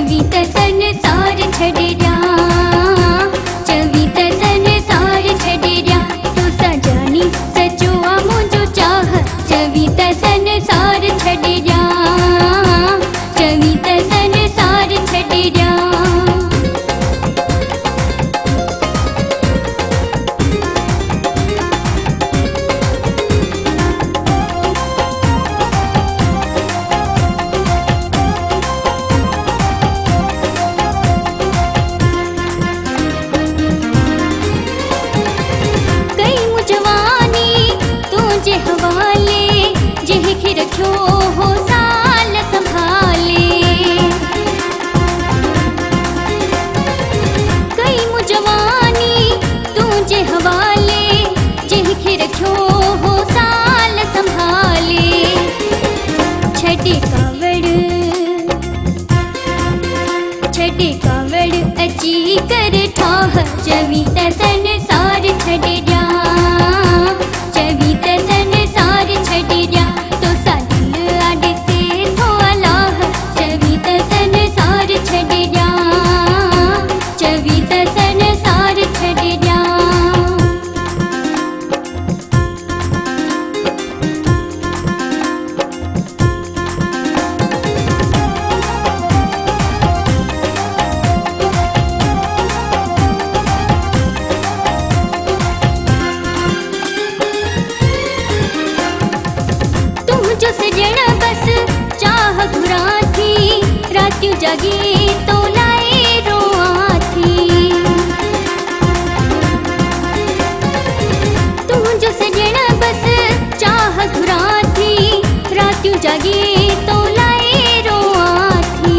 चवी त संसार छड़िया, चवी त संसार छड़िया, तो सजानी सचो आ मुझो चाह, चवी त संसार छड़िया, चवी त संसार छड़िया। जे हवाले जेह के रखो हो साल संभाले, कई मुजवानी तुझे हवाले जेह के रखो हो साल संभाले। छड़े कावड़ अची कर ठाह, चवी त संसार छड़िया, चवी त संसार छड़िया, तो सादिल आड़े से थो अलाह, चवी त संसार छड़िया, चवी त संसार छड़िया। जो सजना बस चाह घुरा थी, रात्यों जागी तो लाए रोआ थी। तू जो सजना बस चाह घुरा थी, रात्यों जागी तो लाए रोआ थी।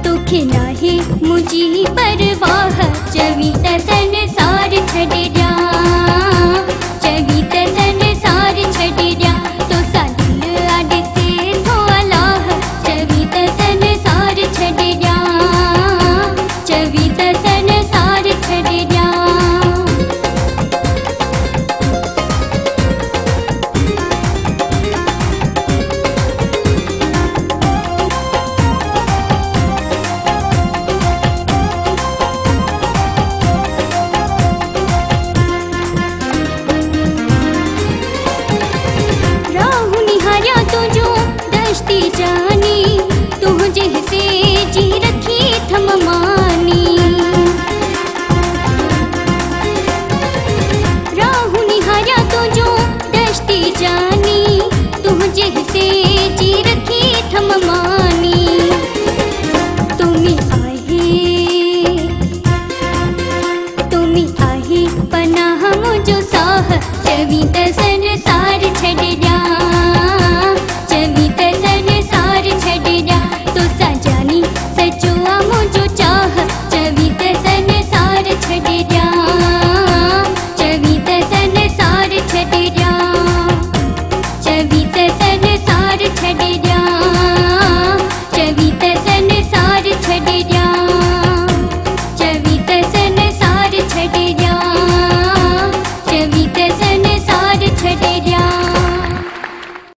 तो खिलाही मुझी परवाह, चवी त संसार छड़िया, चवी त संसार छड़िया, तो सादिल आड़े से थो अलाह, चवी त संसार छड़िया, चवी त संसार छड़िया। राहु निहारिया तुझो दश्ती जा